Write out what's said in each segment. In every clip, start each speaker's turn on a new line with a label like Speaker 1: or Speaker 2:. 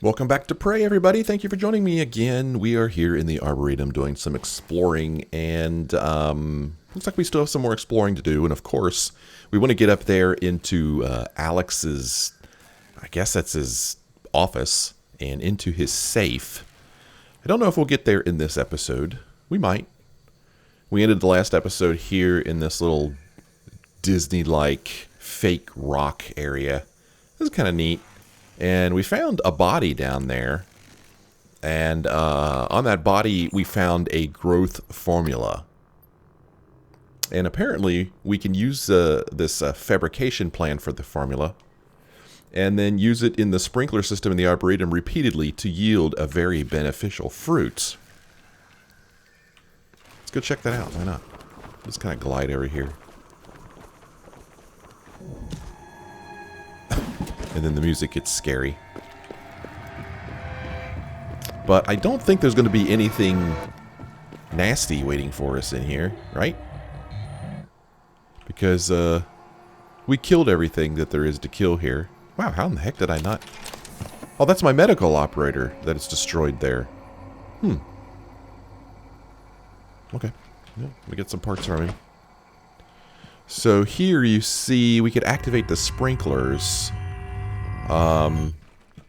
Speaker 1: Welcome back to Prey, everybody. Thank you for joining me again. We are here in the Arboretum doing some exploring, and looks like we still have some more exploring to do. And of course, we want to get up there into Alex's, I guess that's his office, and into his safe. I don't know if we'll get there in this episode. We might. We ended the last episode here in this little Disney-like fake rock area. This is kind of neat. And we found a body down there, and on that body we found a growth formula. And apparently we can use this fabrication plan for the formula, and then use it in the sprinkler system in the Arboretum repeatedly to yield a very beneficial fruit. Let's go check that out, why not? Just kind of glide over here. And then the music gets scary. But I don't think there's going to be anything nasty waiting for us in here, right? Because we killed everything that there is to kill here. Wow, how in the heck did I not... Oh, that's my medical operator that is destroyed there. Okay. Yeah, we get some parts from him. So here you see we could activate the sprinklers.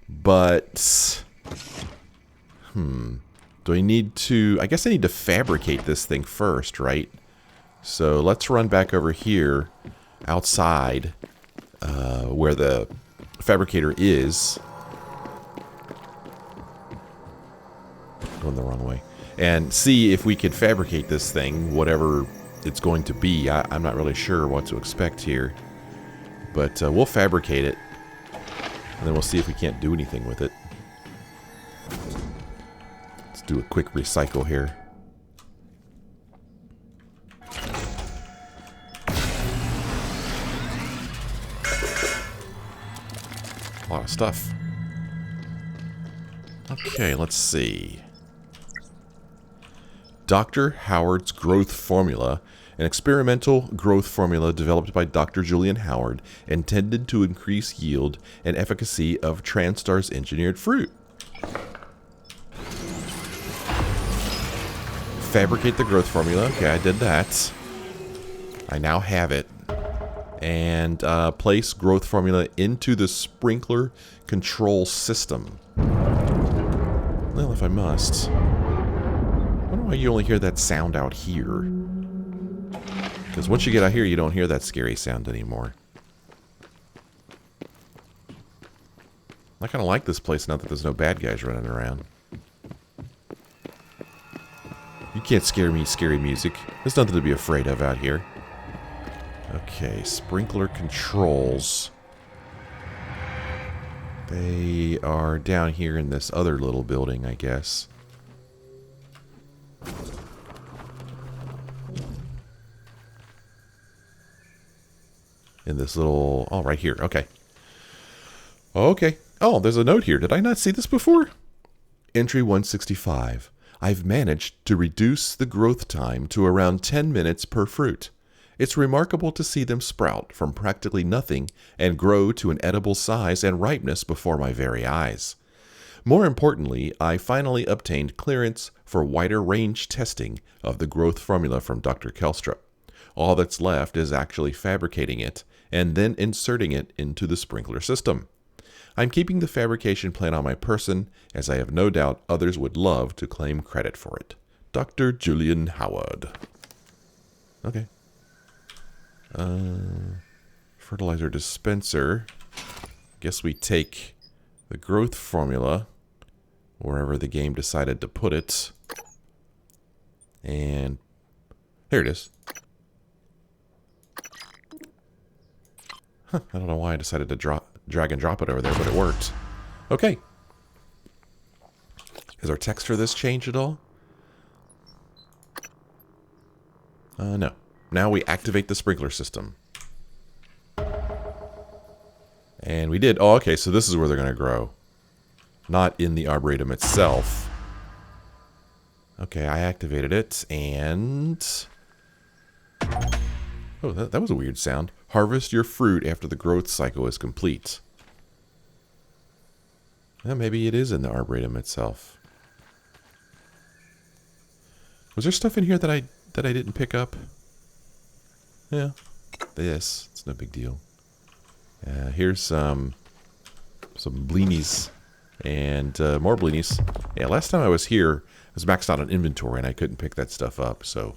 Speaker 1: But, do I need to, I guess I need to fabricate this thing first, right? So let's run back over here outside, where the fabricator is. Going the wrong way. And see if we can fabricate this thing, whatever it's going to be. I'm not really sure what to expect here. But we'll fabricate it. And then we'll see if we can't do anything with it. Let's do a quick recycle here. A lot of stuff. Okay, let's see. Dr. Howard's growth formula. An experimental growth formula developed by Dr. Julian Howard intended to increase yield and efficacy of TranStar's engineered fruit. Fabricate the growth formula. Okay, I did that. I now have it. And place growth formula into the sprinkler control system. Well, if I must. I wonder why you only hear that sound out here. Because once you get out here, you don't hear that scary sound anymore. I kind of like this place now that there's no bad guys running around. You can't scare me, scary music. There's nothing to be afraid of out here. Okay, sprinkler controls. They are down here in this other little building, I guess. In this little... Oh, right here. Okay. Okay. Oh, there's a note here. Did I not see this before? Entry 165. I've managed to reduce the growth time to around 10 minutes per fruit. It's remarkable to see them sprout from practically nothing and grow to an edible size and ripeness before my very eyes. More importantly, I finally obtained clearance for wider range testing of the growth formula from Dr. Kelstra. All that's left is actually fabricating it and then inserting it into the sprinkler system. I'm keeping the fabrication plan on my person, as I have no doubt others would love to claim credit for it. Dr. Julian Howard. Okay. Fertilizer dispenser. Guess we take the growth formula wherever the game decided to put it. And here it is. I don't know why I decided to drag and drop it over there, but it worked. Okay. Has our text for this changed at all? No. Now we activate the sprinkler system. And we did. Oh, okay, so this is where they're going to grow. Not in the Arboretum itself. Okay, I activated it, and... Oh, that was a weird sound. Harvest your fruit after the growth cycle is complete. maybe it is in the Arboretum itself. Was there stuff in here that I didn't pick up? Yeah. This. It's no big deal. Here's some blinis. And more blinis. Yeah, last time I was here, I was maxed out on inventory and I couldn't pick that stuff up, so...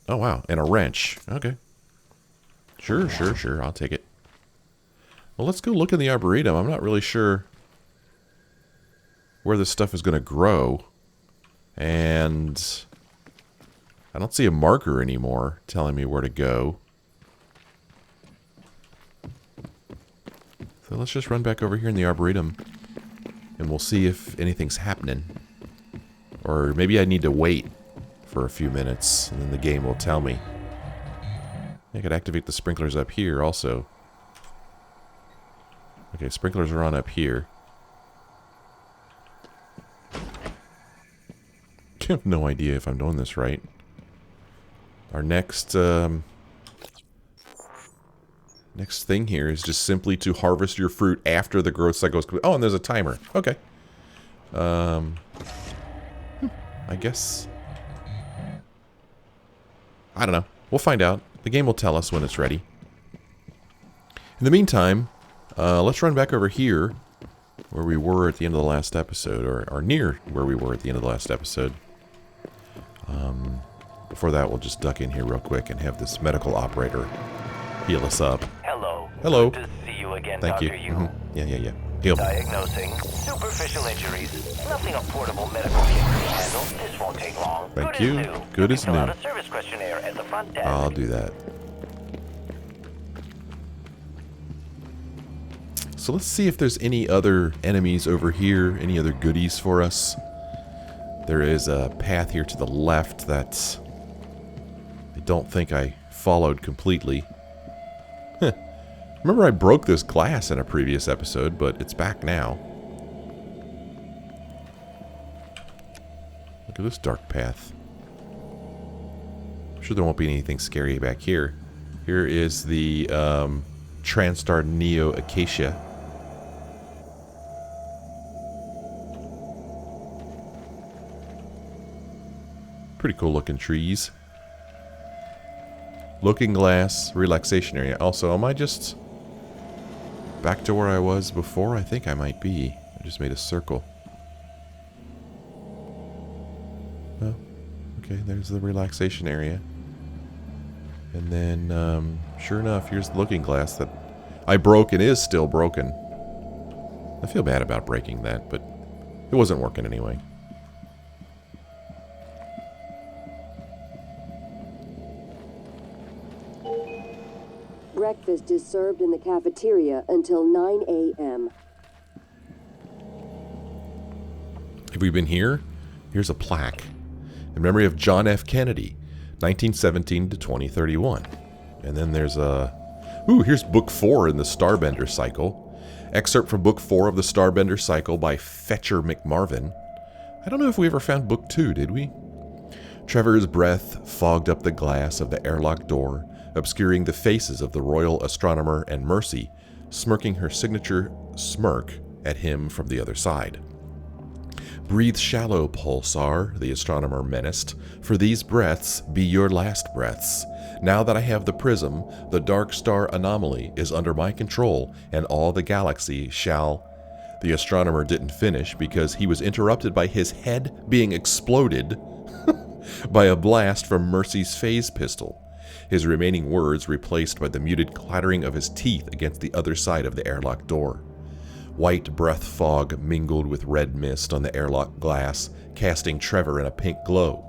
Speaker 1: Oh, wow. And a wrench. Okay. Sure. I'll take it. Well, let's go look in the Arboretum. I'm not really sure where this stuff is going to grow. And I don't see a marker anymore telling me where to go. So let's just run back over here in the Arboretum. And we'll see if anything's happening. Or maybe I need to wait for a few minutes, and then the game will tell me. I could activate the sprinklers up here also. Okay, sprinklers are on up here. I have no idea if I'm doing this right. Our next next thing here is just simply to harvest your fruit after the growth cycle is complete. Oh, and there's a timer. Okay. I guess... I don't know. We'll find out. The game will tell us when it's ready. In the meantime, let's run back over here where we were at the end of the last episode, or near where we were at the end of the last episode. Before that, we'll just duck in here real quick and have this medical operator heal us up.
Speaker 2: Hello.
Speaker 1: Hello.
Speaker 2: Good to see you again,
Speaker 1: Thank
Speaker 2: Dr.
Speaker 1: you. Mm-hmm. Yeah. Heal.
Speaker 2: Diagnosing superficial injuries. Nothing a portable medical kit can handle. This won't take long.
Speaker 1: Thank you. Good as new.
Speaker 2: Fill out a service questionnaire at the front desk.
Speaker 1: I'll do that. So let's see if there's any other enemies over here, any other goodies for us. There is a path here to the left that I don't think I followed completely. Remember, I broke this glass in a previous episode, but it's back now. Look at this dark path. I'm sure there won't be anything scary back here. Here is the Transtar Neo Acacia. Pretty cool looking trees. Looking glass, relaxation area. Also, am I just back to where I was before? I think I might be. I just made a circle. Oh, okay, there's the relaxation area. And then, sure enough, here's the looking glass that I broke and is still broken. I feel bad about breaking that, but it wasn't working anyway.
Speaker 3: Breakfast is served in the cafeteria until 9 a.m.
Speaker 1: Have we been here? Here's a plaque. In memory of John F. Kennedy, 1917 to 2031. And then there's a... Ooh, here's Book 4 in the Starbender Cycle. Excerpt from Book 4 of the Starbender Cycle by Fetcher McMarvin. I don't know if we ever found Book 2, did we? Trevor's breath fogged up the glass of the airlock door, obscuring the faces of the royal astronomer and Mercy, smirking her signature smirk at him from the other side. Breathe shallow, Pulsar, the astronomer menaced, for these breaths be your last breaths. Now that I have the prism, the dark star anomaly is under my control, and all the galaxy shall... The astronomer didn't finish because he was interrupted by his head being exploded by a blast from Mercy's phase pistol. His remaining words replaced by the muted clattering of his teeth against the other side of the airlock door. White breath fog mingled with red mist on the airlock glass, casting Trevor in a pink glow.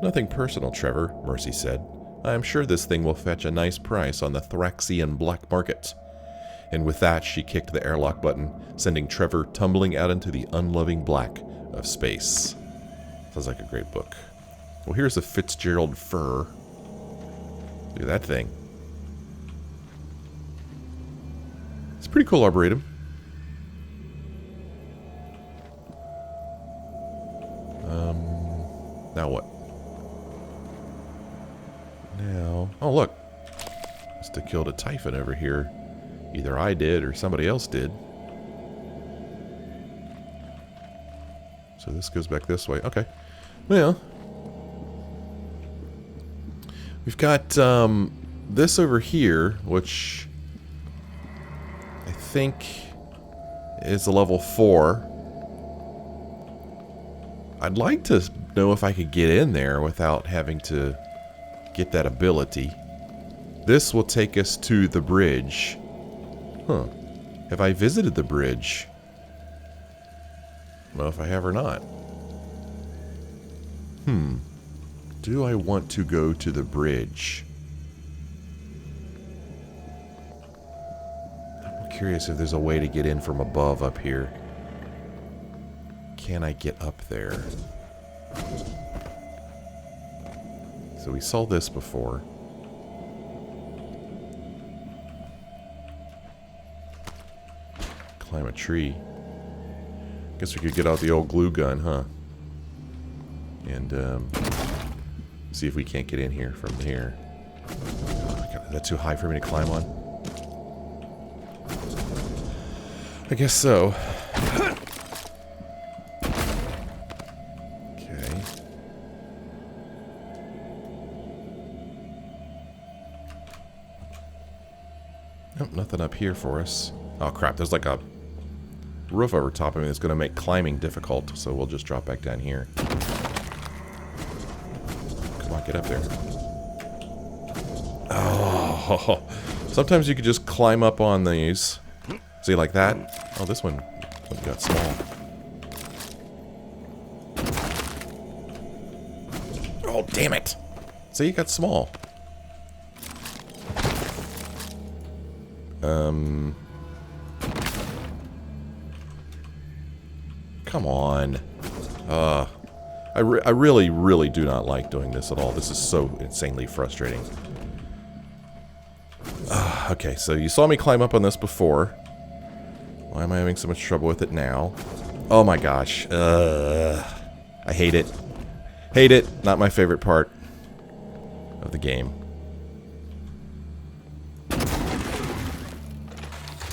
Speaker 1: Nothing personal, Trevor, Mercy said. I am sure this thing will fetch a nice price on the Thraxian black market. And with that, she kicked the airlock button, sending Trevor tumbling out into the unloving black of space. Sounds like a great book. Well, here's a Fitzgerald fir. Look at that thing. It's a pretty cool Arboretum. Now what? Now... Oh, look. Must have killed a Typhon over here. Either I did or somebody else did. So this goes back this way. Okay. Well, we've got this over here, which I think is a level 4. I'd like to know if I could get in there without having to get that ability. This will take us to the bridge. Huh. Have I visited the bridge? Well, if I have or not. Do I want to go to the bridge? I'm curious if there's a way to get in from above up here. Can I get up there? So we saw this before. Climb a tree. Guess we could get out the old glue gun, huh? And see if we can't get in here from here. Oh my God, is that too high for me to climb on? I guess so. Okay. Nope, nothing up here for us. Oh crap, there's like a roof over top of me that's going to make climbing difficult, so we'll just drop back down here. Come on, get up there. Oh, sometimes you could just climb up on these. See, like that? Oh, this one got small. Oh, damn it! See, it got small. Come on. I really, really do not like doing this at all. This is so insanely frustrating. Okay, so you saw me climb up on this before. Why am I having so much trouble with it now? Oh my gosh. I hate it. Hate it. Not my favorite part of the game.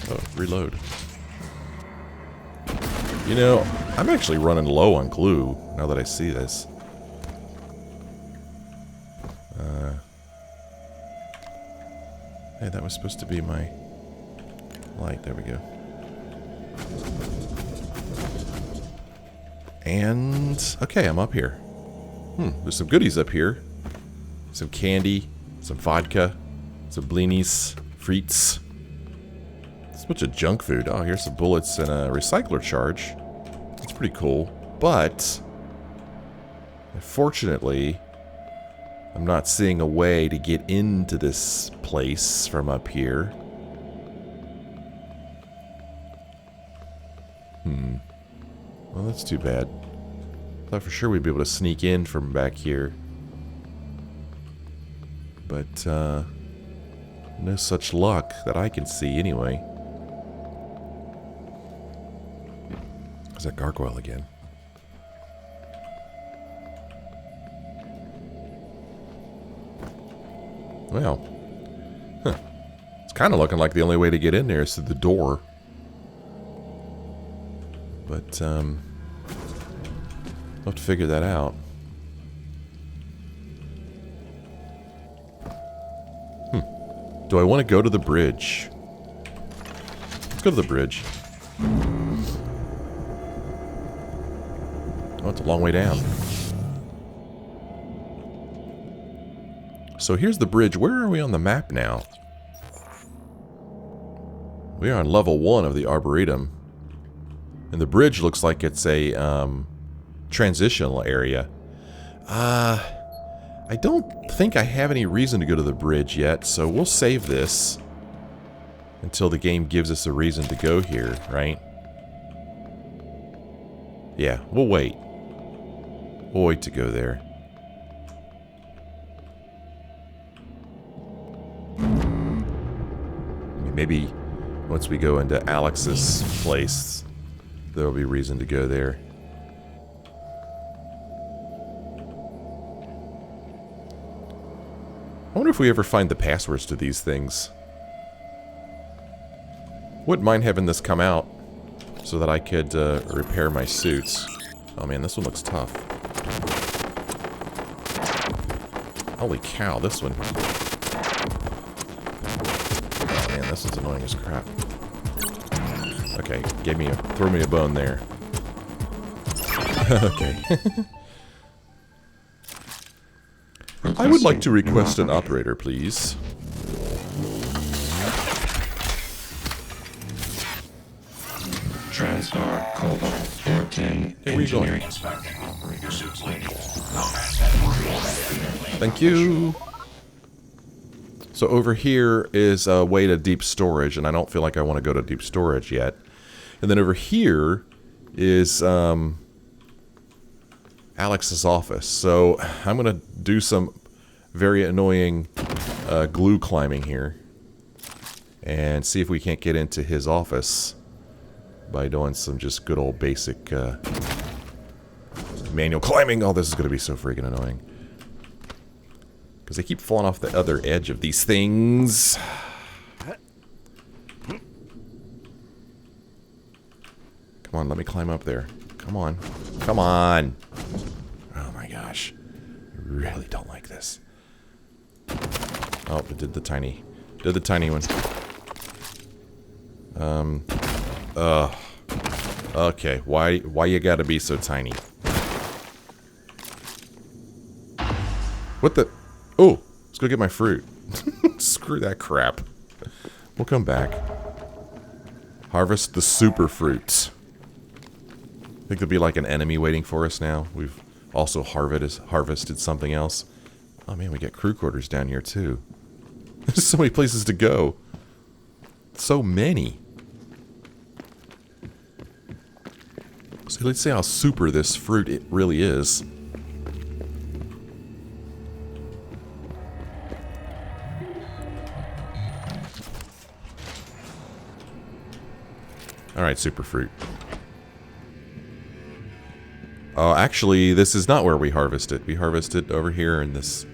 Speaker 1: Oh, reload. You know, I'm actually running low on glue now that I see this. Hey, that was supposed to be my light. There we go. And, okay, I'm up here. There's some goodies up here. Some candy, some vodka, some blinis, frites. It's a bunch of junk food. Oh, here's some bullets and a recycler charge. That's pretty cool. But, unfortunately, I'm not seeing a way to get into this place from up here. Well, that's too bad. Thought for sure we'd be able to sneak in from back here. But, no such luck that I can see anyway. There's that gargoyle again. Well, it's kind of looking like the only way to get in there is through the door. But, I'll have to figure that out. Do I want to go to the bridge? Let's go to the bridge. Oh, it's a long way down. So here's the bridge. Where are we on the map now? We are on level 1 of the Arboretum. And the bridge looks like it's a transitional area. I don't think I have any reason to go to the bridge yet, so we'll save this until the game gives us a reason to go here, right? Yeah, we'll wait. We'll wait to go there. Maybe once we go into Alex's place, there'll be reason to go there. I wonder if we ever find the passwords to these things. Wouldn't mind having this come out so that I could repair my suits. Oh man, this one looks tough. Holy cow, this one. Oh man, this is annoying as crap. Okay, threw me a bone there. Okay. I would like to request an operator, please.
Speaker 4: Transtar Cobalt 14
Speaker 1: Here we go.
Speaker 4: Engineering Inspector. Your suit's leading.
Speaker 1: Thank you. So over here is a way to deep storage, and I don't feel like I want to go to deep storage yet. And then over here is Alex's office. So I'm going to do some very annoying glue climbing here and see if we can't get into his office by doing some just good old basic manual climbing. Oh, this is going to be so freaking annoying. Because they keep falling off the other edge of these things. Come on, let me climb up there. Come on. Come on. Oh my gosh. I really don't like this. Oh, it did the tiny one. Okay, why you gotta be so tiny? What the? Oh, let's go get my fruit. Screw that crap. We'll come back. Harvest the superfruit. I think there'll be like an enemy waiting for us now. We've also harvested something else. Oh man, we got crew quarters down here too. There's so many places to go. So many. So let's see how super this fruit it really is. Alright, superfruit. Oh, actually, this is not where we harvest it. We harvest it over here in this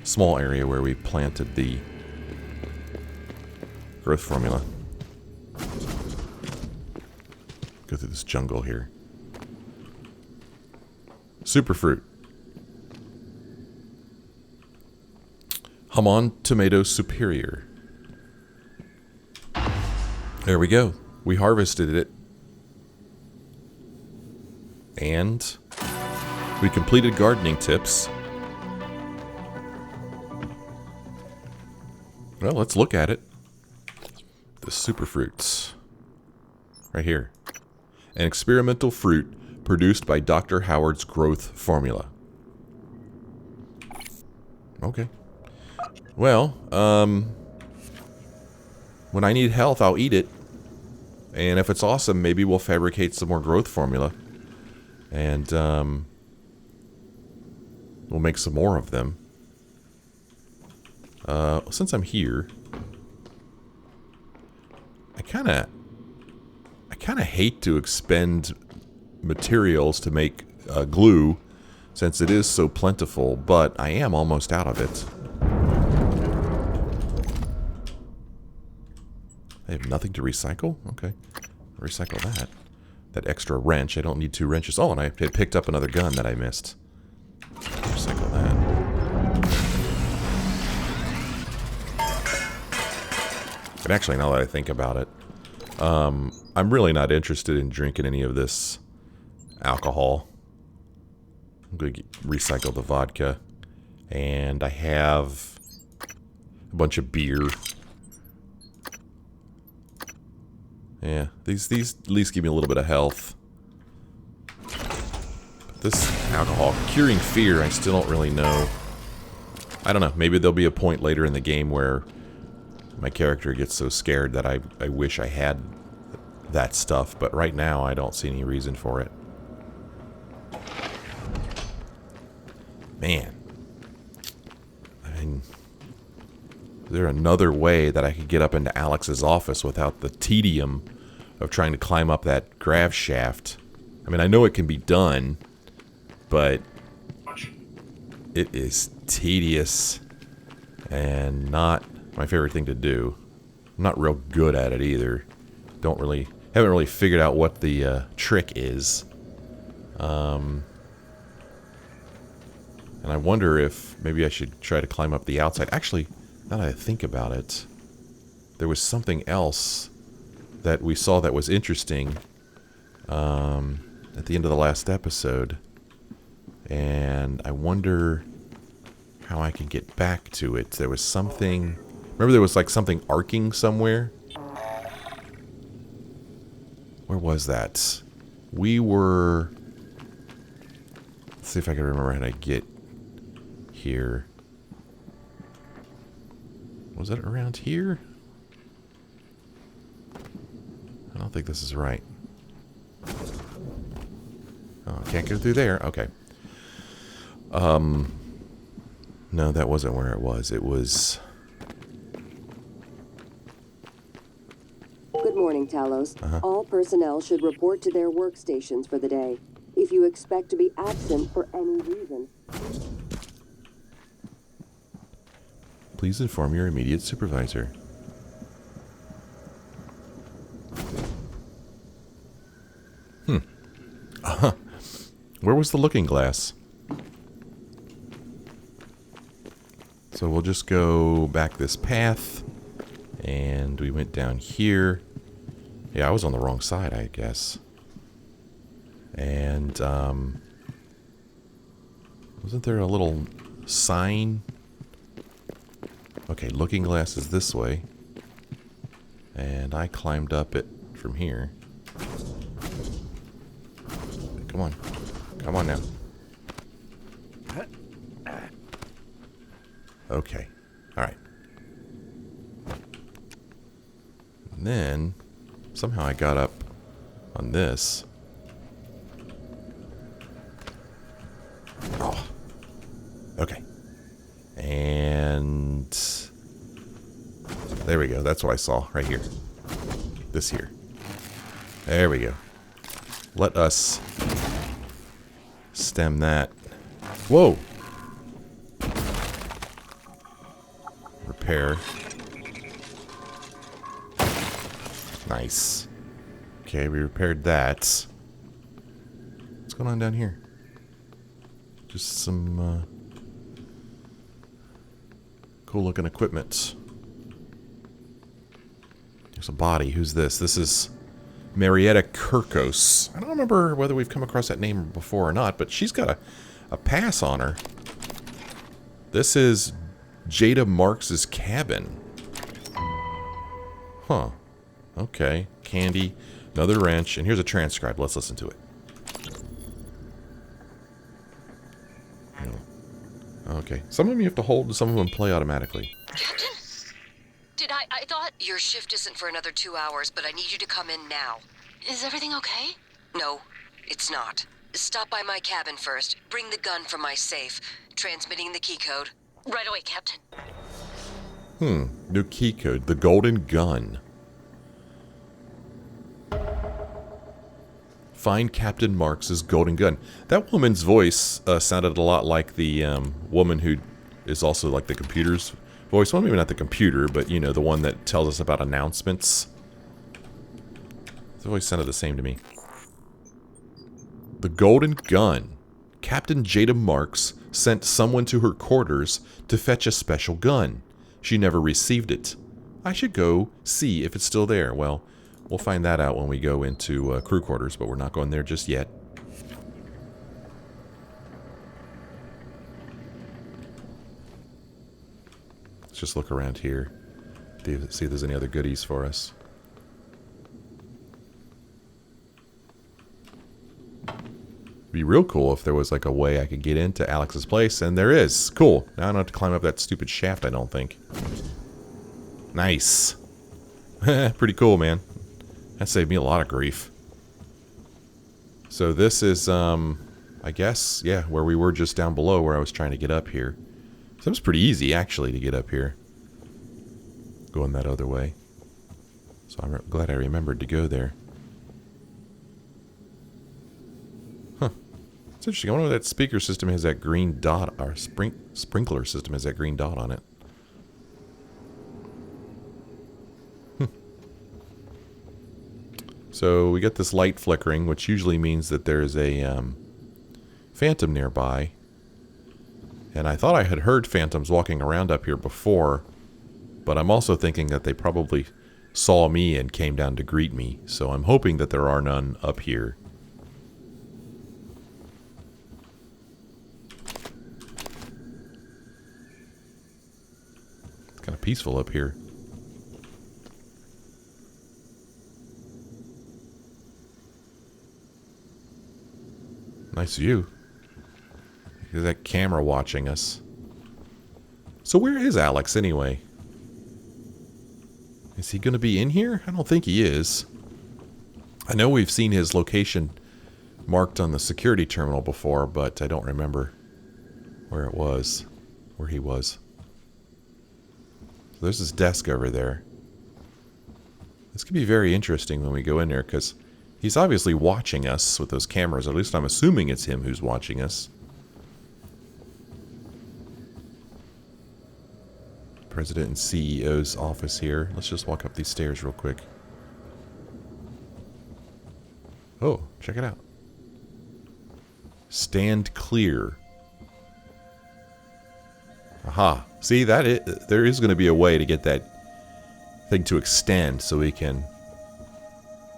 Speaker 1: small area where we planted the growth formula. Go through this jungle here. Superfruit. Hamon Tomato Superior. There we go. We harvested it. And we completed gardening tips. Well, let's look at it. The superfruits. Right here. An experimental fruit produced by Dr. Howard's growth formula. Okay. Well, when I need health, I'll eat it. And if it's awesome, maybe we'll fabricate some more growth formula. And, we'll make some more of them. Since I'm here, I kinda hate to expend materials to make glue, since it is so plentiful, but I am almost out of it. I have nothing to recycle? Okay. Recycle that. That extra wrench. I don't need 2 wrenches. Oh, and I had picked up another gun that I missed. Recycle that. But actually, now that I think about it, I'm really not interested in drinking any of this alcohol. I'm going to recycle the vodka. And I have a bunch of beer. Yeah, these at least give me a little bit of health. But this alcohol, curing fear, I still don't really know. I don't know, maybe there'll be a point later in the game where my character gets so scared that I wish I had that stuff, but right now I don't see any reason for it. Man. I mean, is there another way that I could get up into Alex's office without the tedium of trying to climb up that grav shaft? I mean, I know it can be done, but it is tedious and not my favorite thing to do. I'm not real good at it either. Haven't really figured out what the trick is. And I wonder if maybe I should try to climb up the outside. Actually, now that I think about it, there was something else that we saw that was interesting at the end of the last episode. And I wonder how I can get back to it. There was something... Remember there was like something arcing somewhere? Where was that? We were... Let's see if I can remember how to get here. Was it around here? I don't think this is right. Oh, I can't go through there. Okay. No, that wasn't where it was. It was...
Speaker 3: Good morning, Talos. All personnel should report to their workstations for the day. If you expect to be absent for any reason,
Speaker 1: please inform your immediate supervisor. Where was the looking glass? So we'll just go back this path. And we went down here. Yeah, I was on the wrong side, I guess. And, wasn't there a little sign? Okay, looking glass is this way. And I climbed up it from here. Come on. Come on now. Okay. Alright. And then, somehow I got up on this. Oh. Okay. And... there we go. That's what I saw right here. This here. There we go. Let us stem that. Whoa! Repair. Nice. Okay, we repaired that. What's going on down here? Just some cool looking equipment. There's a body. Who's this? This is Marietta Kirkos. I don't remember whether we've come across that name before or not, but she's got a pass on her. This is Jada Marks's cabin. Huh. Okay. Candy. Another wrench. And here's a transcribe. Let's listen to it. Okay. Some of them you have to hold and some of them play automatically.
Speaker 5: Captain? I thought your shift isn't for another 2 hours, but I need you to come in now. Is everything okay? No, it's not. Stop by my cabin first. Bring the gun from my safe. Transmitting the key code. Right away, Captain.
Speaker 1: New key code. The golden gun. Find Captain Marks's golden gun. That woman's voice sounded a lot like the woman who is also like the computer's voice. Well, maybe not the computer, but you know, the one that tells us about announcements. The voice sounded the same to me. The golden gun. Captain Jada Marks sent someone to her quarters to fetch a special gun. She never received it. I should go see if it's still there. Well, we'll find that out when we go into crew quarters, but we're not going there just yet. Let's just look around here. See if there's any other goodies for us. It'd be real cool if there was like a way I could get into Alex's place, and there is. Cool. Now I don't have to climb up that stupid shaft, I don't think. Nice. Pretty cool, man. That saved me a lot of grief. So this is, I guess, yeah, where we were just down below where I was trying to get up here. So it was pretty easy, actually, to get up here. Going that other way. So I'm glad I remembered to go there. Huh. It's interesting. I wonder if that speaker system has that green dot, or sprinkler system has that green dot on it. So we get this light flickering, which usually means that there's a phantom nearby. And I thought I had heard phantoms walking around up here before, but I'm also thinking that they probably saw me and came down to greet me, so I'm hoping that there are none up here. It's kind of peaceful up here. Nice view. There's that camera watching us. So where is Alex anyway? Is he going to be in here? I don't think he is. I know we've seen his location marked on the security terminal before, but I don't remember where it was, where he was. So there's his desk over there. This could be very interesting when we go in there, because he's obviously watching us with those cameras. At least I'm assuming it's him who's watching us. President and CEO's office here. Let's just walk up these stairs real quick. Oh, check it out. Stand clear. Aha. See, there is going to be a way to get that thing to extend so we can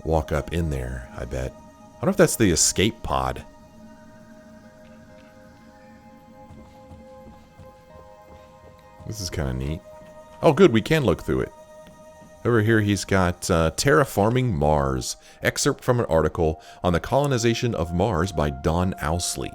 Speaker 1: walk up in there, I bet. I wonder if that's the escape pod. This is kind of neat. Oh, good, we can look through it. Over here, he's got Terraforming Mars. Excerpt from an article on the colonization of Mars by Don Owsley.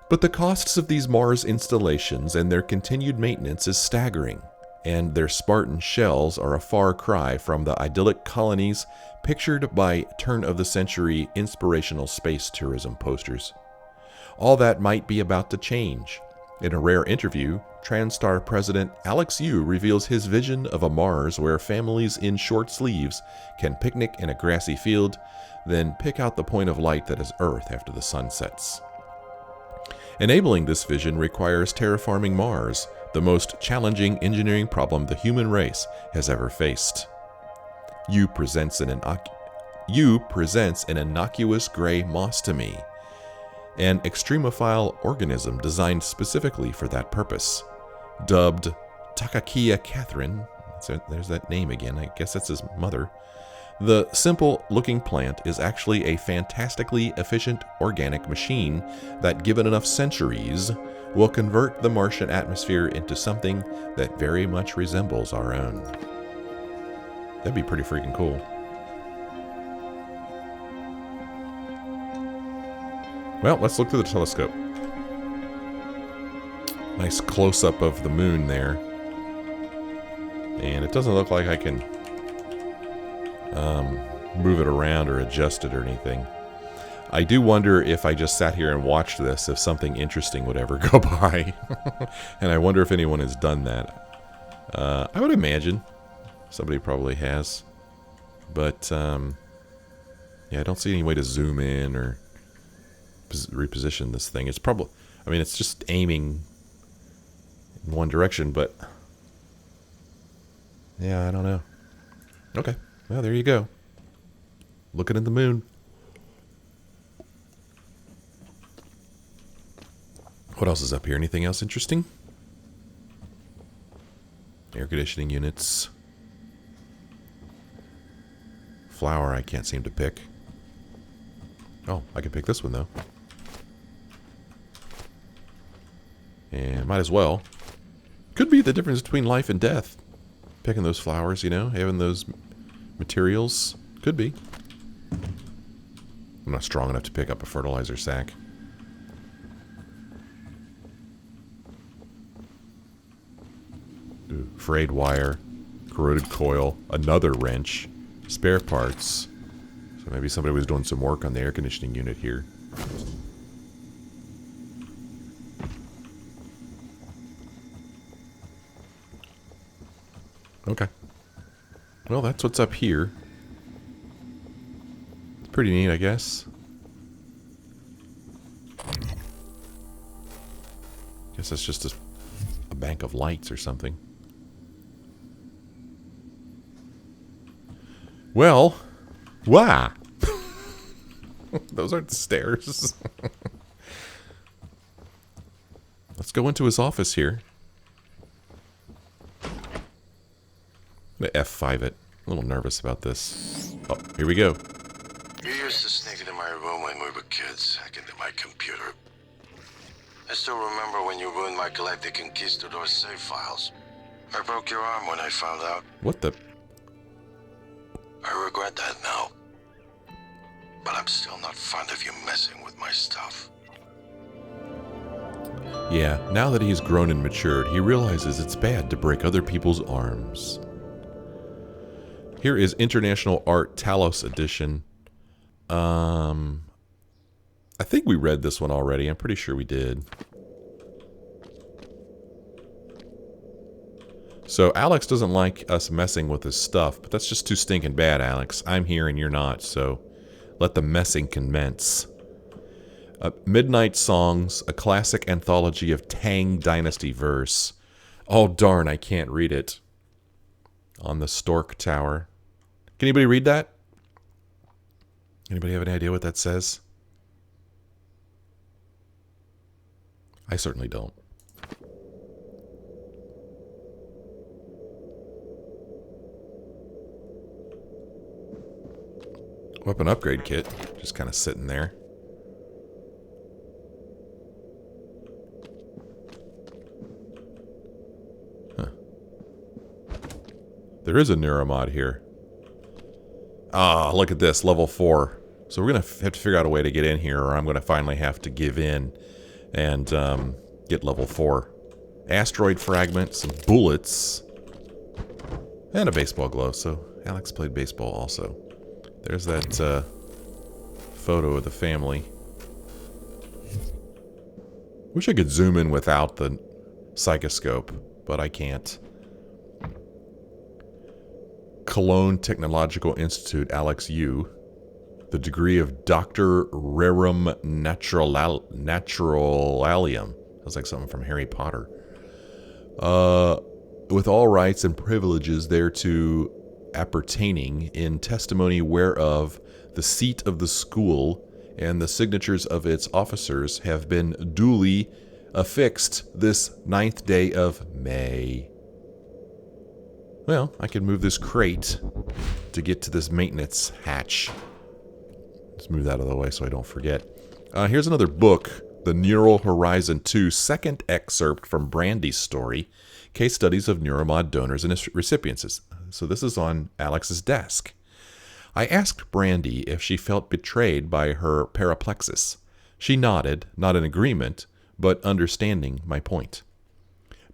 Speaker 1: But the costs of these Mars installations and their continued maintenance is staggering, and their Spartan shells are a far cry from the idyllic colonies pictured by turn-of-the-century inspirational space tourism posters. All that might be about to change. In a rare interview, TranStar president Alex Yu reveals his vision of a Mars where families in short sleeves can picnic in a grassy field, then pick out the point of light that is Earth after the sun sets. Enabling this vision requires terraforming Mars, the most challenging engineering problem the human race has ever faced. Yu presents an innocuous gray moss to me, an extremophile organism designed specifically for that purpose. Dubbed Takakia Catherine, there's that name again, I guess that's his mother. The simple-looking plant is actually a fantastically efficient organic machine that, given enough centuries, will convert the Martian atmosphere into something that very much resembles our own. That'd be pretty freaking cool. Well, let's look through the telescope. Nice close-up of the moon there. And it doesn't look like I can move it around or adjust it or anything. I do wonder if I just sat here and watched this, if something interesting would ever go by. And I wonder if anyone has done that. I would imagine somebody probably has. But, yeah, I don't see any way to zoom in or reposition this thing. It's probably, I mean, it's just aiming in one direction, but yeah, I don't know. Okay, well, there you go. Looking at the moon. What else is up here? Anything else interesting? Air conditioning units. Flower I can't seem to pick. Oh, I can pick this one though. And might as well. Could be the difference between life and death. Picking those flowers, you know, having those materials. Could be. I'm not strong enough to pick up a fertilizer sack. Ooh, frayed wire, corroded coil, another wrench, spare parts. So maybe somebody was doing some work on the air conditioning unit here. Okay. Well, that's what's up here. It's pretty neat, I guess. Guess that's just a bank of lights or something. Well, wow. Those aren't stairs. Let's go into his office here. I'm gonna F5 it. A little nervous about this. Oh, here we go.
Speaker 6: You used to sneak into my room when we were kids, hack into my computer. I still remember when you ruined my Galactic Conquistador save files. I broke your arm when I found out.
Speaker 1: What the?
Speaker 6: I regret that now. But I'm still not fond of you messing with my stuff.
Speaker 1: Yeah, now that he's grown and matured, he realizes it's bad to break other people's arms. Here is International Art Talos Edition. I think we read this one already. I'm pretty sure we did. So Alex doesn't like us messing with his stuff, but that's just too stinking bad, Alex. I'm here and you're not, so let the messing commence. Midnight Songs, a classic anthology of Tang Dynasty verse. Oh darn, I can't read it. On the Stork Tower. Can anybody read that? Anybody have any idea what that says? I certainly don't. Weapon upgrade kit, just kind of sitting there. Huh. There is a neuromod here. Ah, look at this, level 4. So we're going to have to figure out a way to get in here, or I'm going to finally have to give in and get level 4. Asteroid fragment, some bullets, and a baseball glove. So Alex played baseball also. There's that photo of the family. Wish I could zoom in without the psychoscope, but I can't. Cologne Technological Institute, Alex Yu. The degree of Doctor Rerum Naturalium. Sounds like something from Harry Potter. With all rights and privileges thereto appertaining, in testimony whereof the seat of the school and the signatures of its officers have been duly affixed this 9th day of May. Well, I can move this crate to get to this maintenance hatch. Let's move that out of the way so I don't forget. Here's another book, The Neural Horizon 2, second excerpt from Brandy's story, Case Studies of Neuromod Donors and Recipients. So this is on Alex's desk. I asked Brandy if she felt betrayed by her paraplexis. She nodded, not in agreement, but understanding my point.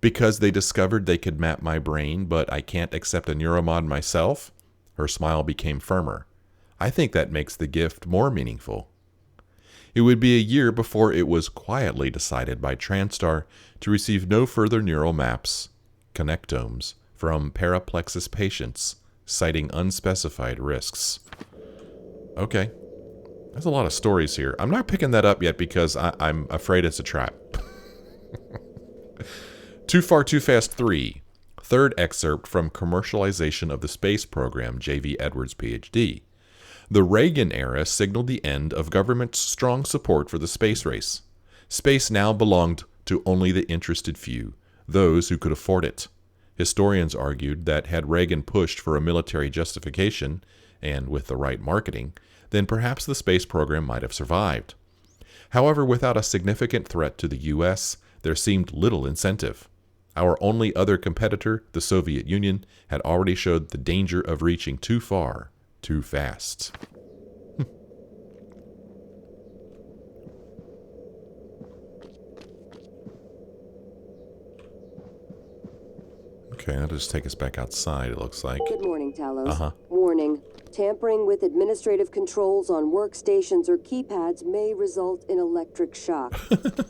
Speaker 1: Because they discovered they could map my brain, but I can't accept a neuromod myself? Her smile became firmer. I think that makes the gift more meaningful. It would be a year before it was quietly decided by TranStar to receive no further neural maps, connectomes, from paraplexis patients, citing unspecified risks. Okay. There's a lot of stories here. I'm not picking that up yet because I'm afraid it's a trap. Too Far, Too Fast 3. Third excerpt from Commercialization of the Space Program, J.V. Edwards, Ph.D. The Reagan era signaled the end of government's strong support for the space race. Space now belonged to only the interested few, those who could afford it. Historians argued that had Reagan pushed for a military justification, and with the right marketing, then perhaps the space program might have survived. However, without a significant threat to the U.S., there seemed little incentive. Our only other competitor, the Soviet Union, had already showed the danger of reaching too far, too fast. Okay, that'll just take us back outside, it looks like.
Speaker 3: Good morning, Talos. Warning. Tampering with administrative controls on workstations or keypads may result in electric shock.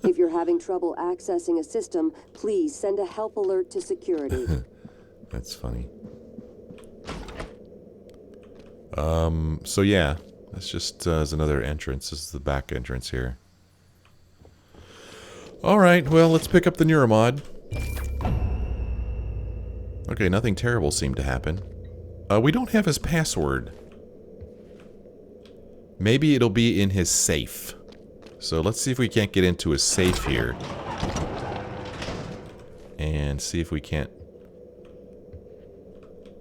Speaker 3: If you're having trouble accessing a system, please send a help alert to security.
Speaker 1: That's funny. So yeah, that's just as another entrance. This is the back entrance here. Alright, well, let's pick up the neuromod. Okay, nothing terrible seemed to happen. We don't have his password. Maybe it'll be in his safe. So let's see if we can't get into his safe here. and see if we can't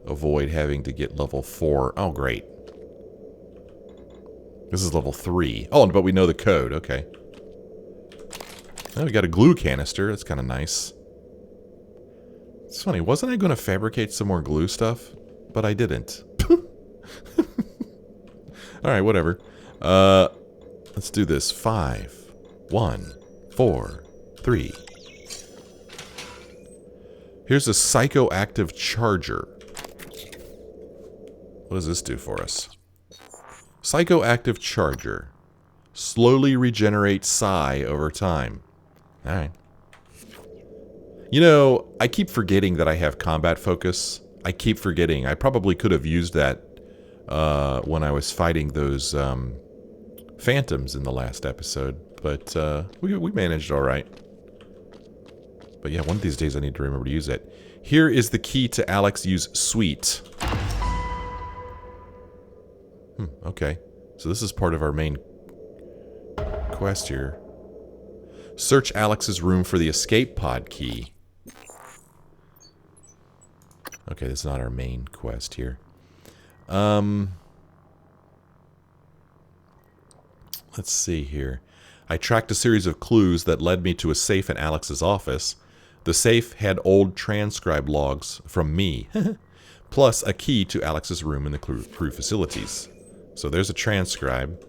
Speaker 1: avoid having to get level 4. Oh, great. This is level 3. Oh, but we know the code. Okay. Oh, we got a glue canister. That's kind of nice. It's funny. Wasn't I going to fabricate some more glue stuff? But I didn't. Alright, whatever. Let's do this. 5, 1, 4, 3. Here's a psychoactive charger. What does this do for us? Psychoactive charger. Slowly regenerate psi over time. Alright. You know, I keep forgetting that I have combat focus. I keep forgetting. I probably could have used that when I was fighting those phantoms in the last episode. But we managed alright. But yeah, one of these days I need to remember to use it. Here is the key to Alex U's suite. Okay. So this is part of our main quest here. Search Alex's room for the escape pod key. Okay, this is not our main quest here. Let's see here. I tracked a series of clues that led me to a safe in Alex's office. The safe had old transcribe logs from me, plus a key to Alex's room in the crew facilities. So there's a transcribe.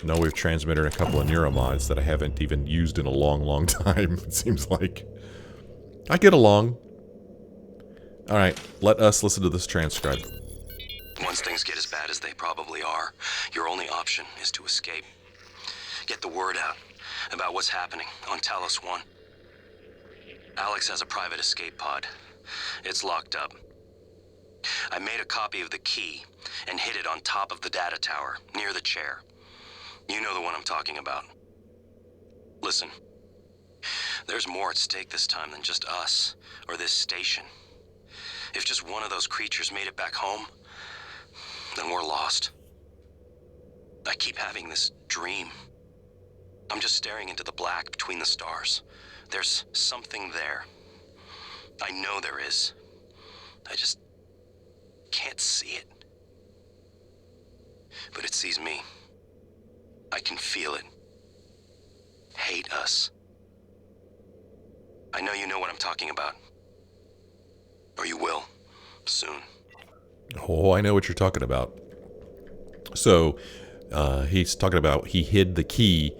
Speaker 1: No wave transmitter and a couple of neuromods that I haven't even used in a long, long time, it seems like. I get along. Alright, let us listen to this transcribe.
Speaker 7: Once things get as bad as they probably are, your only option is to escape. Get the word out about what's happening on Talos I. Alex has a private escape pod. It's locked up. I made a copy of the key and hid it on top of the data tower, near the chair. You know the one I'm talking about. Listen, there's more at stake this time than just us, or this station. If just one of those creatures made it back home, then we're lost. I keep having this dream. I'm just staring into the black between the stars. There's something there. I know there is. I just can't see it. But it sees me. I can feel it. Hate us. I know you know what I'm talking about. Or you will. Soon.
Speaker 1: Oh, I know what you're talking about. So, he's talking about he hid the key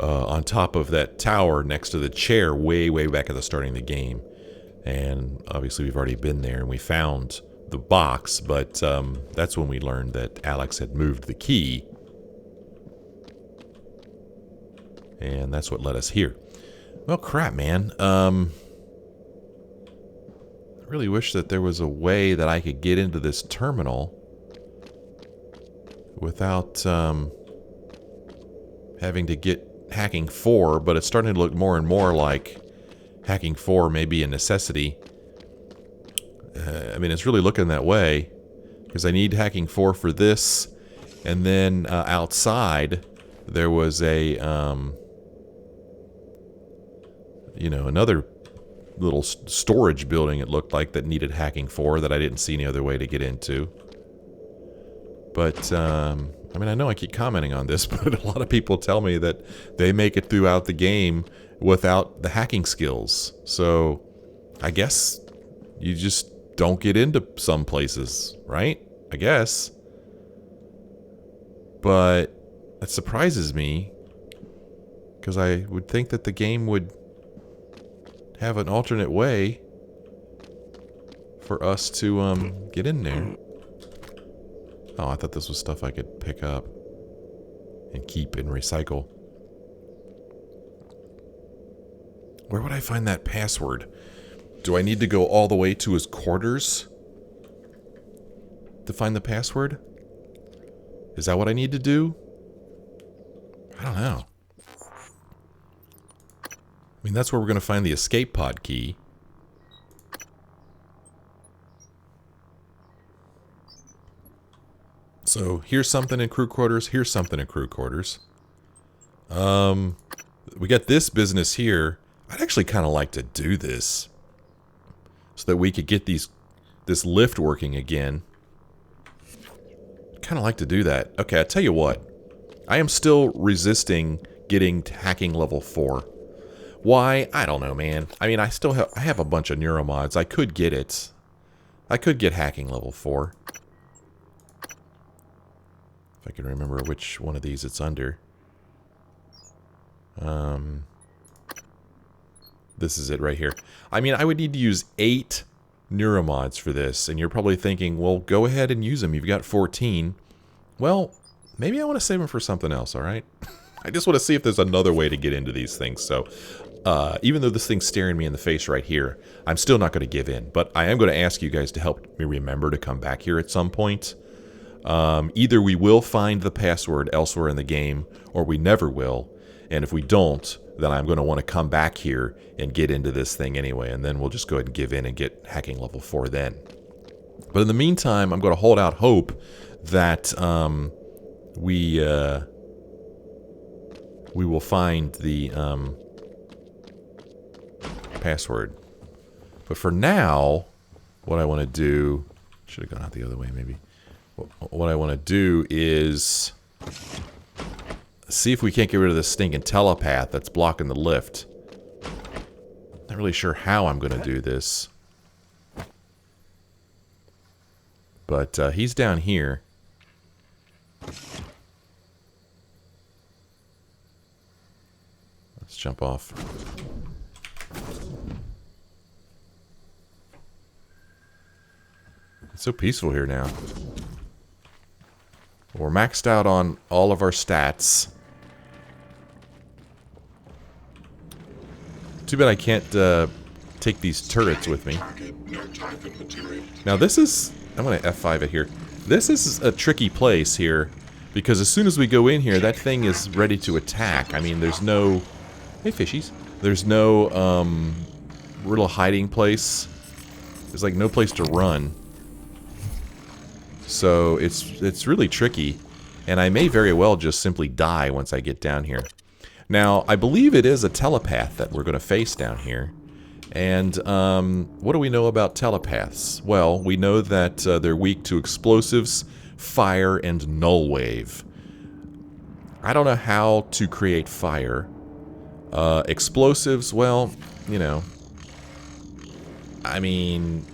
Speaker 1: on top of that tower next to the chair way, way back at the starting of the game. And obviously we've already been there and we found the box, but that's when we learned that Alex had moved the key. And that's what led us here. Well, crap, man. I really wish that there was a way that I could get into this terminal without having to get hacking 4, but it's starting to look more and more like hacking 4 may be a necessity. I mean, it's really looking that way, because I need hacking 4 for this, and then outside there was a, you know, another little storage building it looked like that needed hacking 4 that I didn't see any other way to get into. But, I mean, I know I keep commenting on this, but a lot of people tell me that they make it throughout the game without the hacking skills. So, I guess you just don't get into some places, right? I guess. But it surprises me, because I would think that the game would have an alternate way for us to get in there. Oh, I thought this was stuff I could pick up and keep and recycle. Where would I find that password? Do I need to go all the way to his quarters to find the password? Is that what I need to do? I don't know. I mean, that's where we're going to find the escape pod key. So, here's something in crew quarters, here's something in crew quarters. We got this business here. I'd actually kind of like to do this. so that we could get this lift working again. Kind of like to do that. Okay, I tell you what. I am still resisting getting to hacking level 4. Why? I don't know, man. I mean, I have a bunch of neuromods. I could get it. I could get hacking level 4. If I can remember which one of these it's under. This is it right here. I mean, I would need to use 8 neuromods for this, and you're probably thinking, well, go ahead and use them. You've got 14. Well, maybe I want to save them for something else, alright? I just want to see if there's another way to get into these things. So, even though this thing's staring me in the face right here, I'm still not going to give in. But I am going to ask you guys to help me remember to come back here at some point. Either we will find the password elsewhere in the game, or we never will. And if we don't, then I'm going to want to come back here and get into this thing anyway. And then we'll just go ahead and give in and get hacking level 4 then. But in the meantime, I'm going to hold out hope that we will find the password. But for now, what I want to do... Should have gone out the other way, maybe. What I want to do is... see if we can't get rid of this stinking telepath that's blocking the lift. Not really sure how I'm going to do this. But he's down here. Let's jump off. It's so peaceful here now. We're maxed out on all of our stats. Too bad I can't take these turrets with me. Now this is... I'm going to F5 it here. This is a tricky place here, because as soon as we go in here, that thing is ready to attack. I mean, there's no... Hey, fishies. There's no real hiding place. There's like no place to run. So it's really tricky, and I may very well just simply die once I get down here. Now, I believe it is a telepath that we're going to face down here. And what do we know about telepaths? Well, we know that they're weak to explosives, fire, and null wave. I don't know how to create fire. Explosives, well, you know. I mean...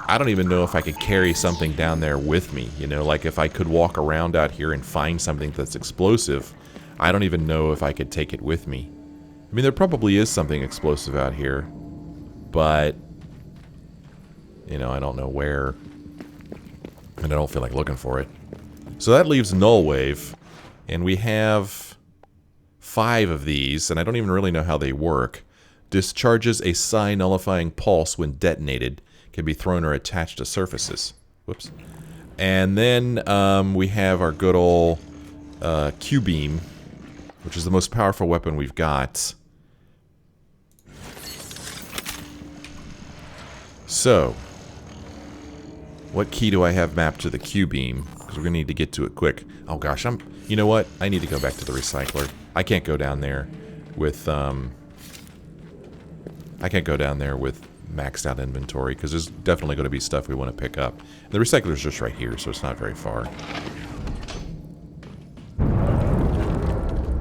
Speaker 1: I don't even know if I could carry something down there with me, you know, like if I could walk around out here and find something that's explosive, I don't even know if I could take it with me. I mean, there probably is something explosive out here, but, you know, I don't know where, and I don't feel like looking for it. So that leaves null wave, and we have 5 of these, and I don't even really know how they work. Discharges a psi-nullifying pulse when detonated. Can be thrown or attached to surfaces. Whoops. And then we have our good old Q-beam, which is the most powerful weapon we've got. So, what key do I have mapped to the Q-beam? Because we're going to need to get to it quick. Oh gosh, you know what? I need to go back to the recycler. I can't go down there with... I can't go down there with maxed out inventory, because there's definitely going to be stuff we want to pick up. The recycler's just right here, so it's not very far.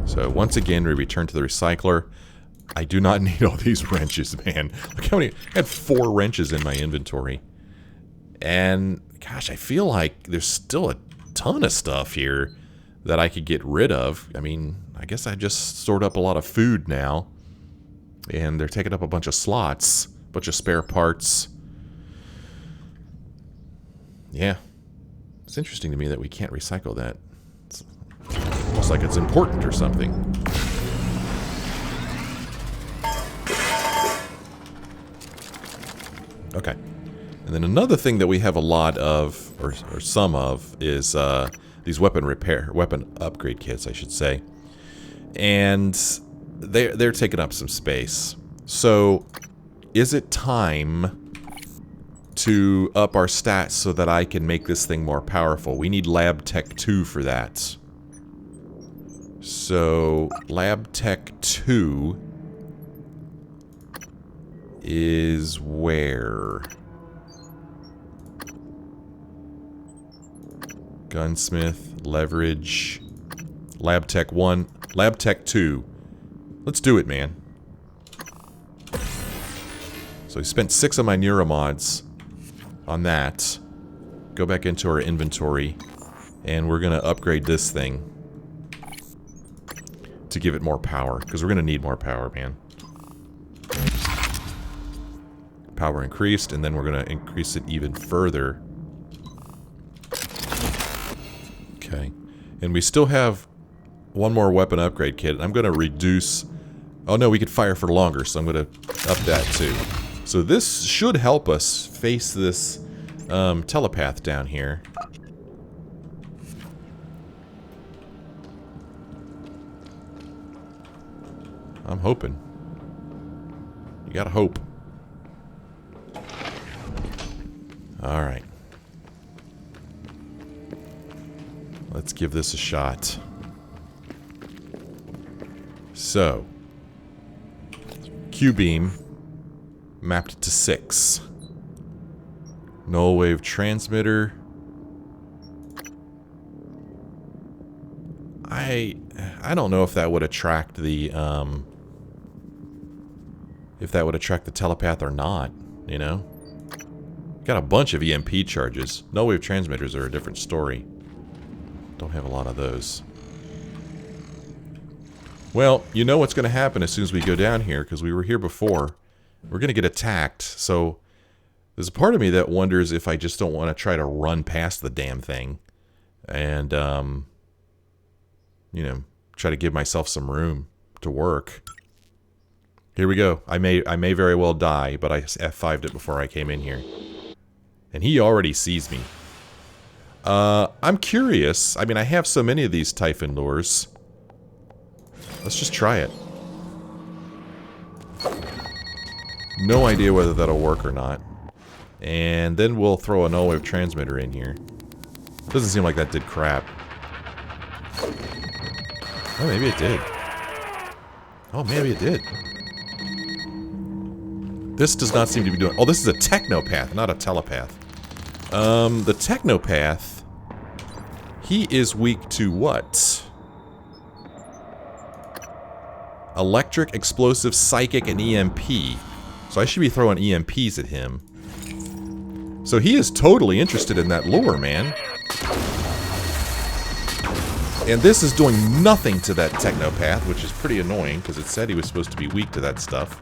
Speaker 1: So once again, we return to the recycler. I do not need all these wrenches, man. Look how many... I had 4 wrenches in my inventory. And, gosh, I feel like there's still a ton of stuff here that I could get rid of. I mean, I guess I just stored up a lot of food now. And they're taking up a bunch of slots. Bunch of spare parts. Yeah. It's interesting to me that we can't recycle that. It's almost like it's important or something. Okay. And then another thing that we have a lot of, or some of, is these weapon upgrade kits, I should say. And they're taking up some space. So... is it time to up our stats so that I can make this thing more powerful? We need Lab Tech 2 for that. So, Lab Tech 2 is where? Gunsmith, leverage, Lab Tech 1, Lab Tech 2. Let's do it, man. So we spent 6 of my neuromods on that. Go back into our inventory, and we're going to upgrade this thing to give it more power, because we're going to need more power, man. Power increased, and then we're going to increase it even further. Okay. And we still have one more weapon upgrade kit. I'm going to reduce... Oh no, we could fire for longer, so I'm going to up that too. So this should help us face this telepath down here. I'm hoping. You gotta hope. Alright. Let's give this a shot. So. Q-beam. Mapped to 6. Null wave transmitter. I don't know if that would attract the telepath or not, you know? Got a bunch of EMP charges. Null wave transmitters are a different story. Don't have a lot of those. Well, you know what's going to happen as soon as we go down here, because we were here before. We're going to get attacked, so there's a part of me that wonders if I just don't want to try to run past the damn thing and, you know, try to give myself some room to work. Here we go. I may very well die, but I F5'd it before I came in here. And he already sees me. I'm curious. I mean, I have so many of these Typhon lures. Let's just try it. No idea whether that'll work or not. And then we'll throw a null wave transmitter in here. Doesn't seem like that did crap. Oh, maybe it did. Oh, maybe it did. This does not seem to be doing... Oh, this is a Technopath, not a telepath. The Technopath... He is weak to what? Electric, explosive, psychic, and EMP. So I should be throwing EMPs at him. So he is totally interested in that lure, man. And this is doing nothing to that Technopath, which is pretty annoying, because it said he was supposed to be weak to that stuff.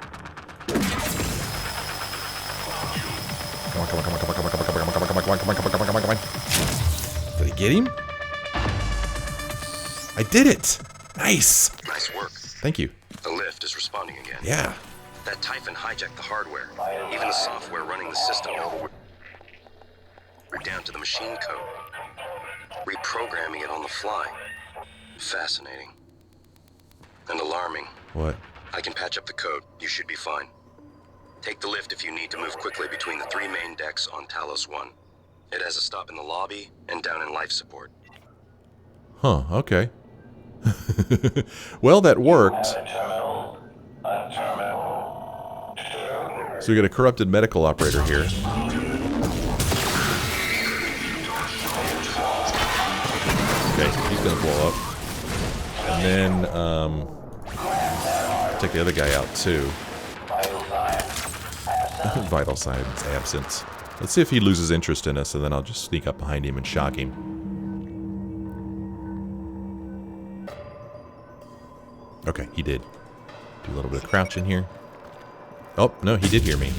Speaker 1: Come on, come on, come on, come on, come on, come on, come on, come on, come on, come on, come on, come on, come on, come on. Did I get him? I did it! Nice!
Speaker 7: Nice work.
Speaker 1: Thank you.
Speaker 7: The lift is responding again.
Speaker 1: Yeah.
Speaker 7: That Typhon hijacked the hardware, even the software running the system. We're down to the machine code. Reprogramming it on the fly. Fascinating. And alarming.
Speaker 1: What?
Speaker 7: I can patch up the code. You should be fine. Take the lift if you need to move quickly between the 3 main decks on Talos I. It has a stop in the lobby and down in life support.
Speaker 1: Huh, okay. Well, that worked. So we got a corrupted medical operator here. Okay, he's gonna blow up. And then, take the other guy out too. Vital signs absent. Let's see if he loses interest in us, and then I'll just sneak up behind him and shock him. Okay, he did. Do a little bit of crouching here. Oh, no, he did hear me.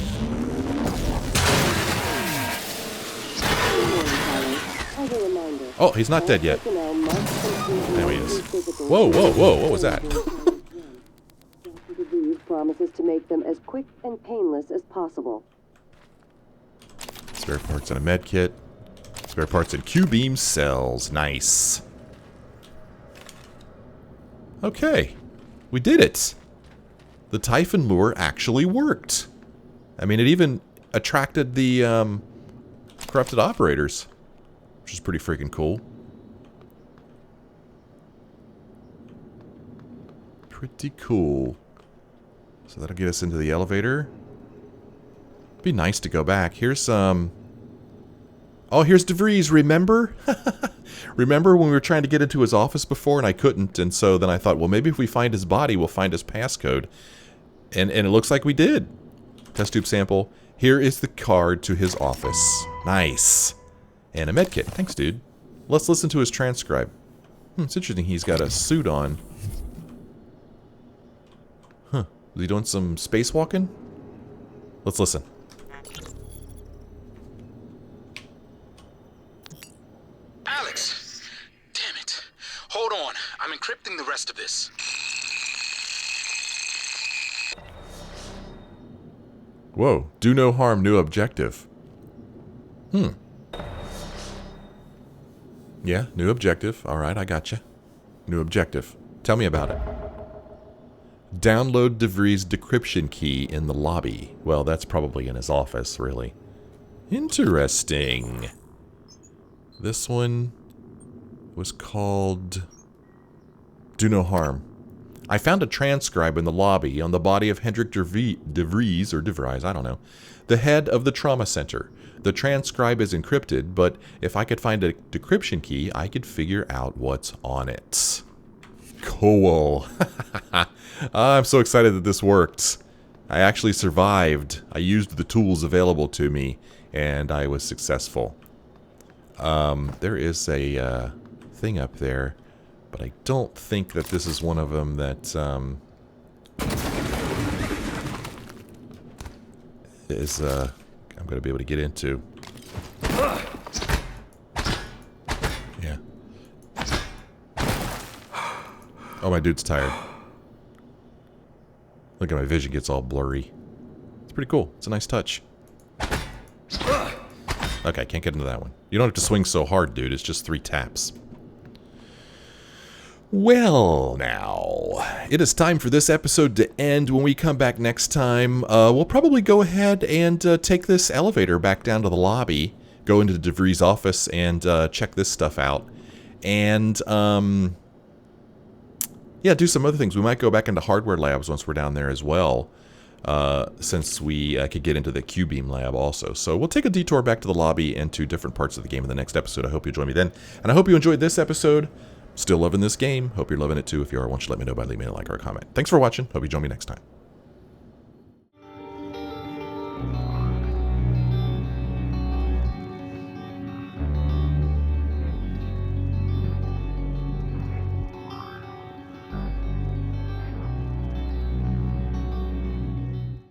Speaker 1: Oh, he's not dead yet. There he is. Whoa, whoa, whoa, what was that?
Speaker 3: Promises to make them as quick and painless as possible.
Speaker 1: Spare parts and a med kit. Spare parts and Q-beam cells. Nice. Okay. We did it. The Typhon lure actually worked. I mean, it even attracted the corrupted operators, which is pretty freaking cool. Pretty cool. So that'll get us into the elevator. Be nice to go back. Here's some... Oh, here's DeVries, remember? Remember when we were trying to get into his office before and I couldn't, and so then I thought, well, maybe if we find his body, we'll find his passcode. And it looks like we did. Test tube sample. Here is the card to his office. Nice. And a medkit. Thanks, dude. Let's listen to his transcribe. It's interesting he's got a suit on. Huh. Is he doing some spacewalking? Let's listen.
Speaker 8: Alex! Damn it. Hold on. I'm encrypting the rest of this.
Speaker 1: Whoa. Do no harm, new objective. Yeah, new objective. Alright, I gotcha. New objective. Tell me about it. Download DeVries' decryption key in the lobby. Well, that's probably in his office, really. Interesting. This one was called Do No Harm. I found a transcribe in the lobby on the body of Hendrik DeVries, or DeVries, I don't know, the head of the trauma center. The transcribe is encrypted, but if I could find a decryption key, I could figure out what's on it. Cool. I'm so excited that this worked. I actually survived. I used the tools available to me, and I was successful. There is a thing up there, but I don't think that this is one of them that is I'm going to be able to get into. Yeah. Oh, my dude's tired. Look at my vision gets all blurry. It's pretty cool. It's a nice touch. Okay, can't get into that one. You don't have to swing so hard, dude. It's just 3 taps. Well, now, it is time for this episode to end. When we come back next time, we'll probably go ahead and take this elevator back down to the lobby, go into DeVries' office, and check this stuff out. And, yeah, do some other things. We might go back into hardware labs once we're down there as well, since we could get into the Q-beam lab also. So we'll take a detour back to the lobby and to different parts of the game in the next episode. I hope you join me then. And I hope you enjoyed this episode. Still loving this game. Hope you're loving it too. If you are, why don't you let me know by leaving a like or a comment. Thanks for watching. Hope you join me next time.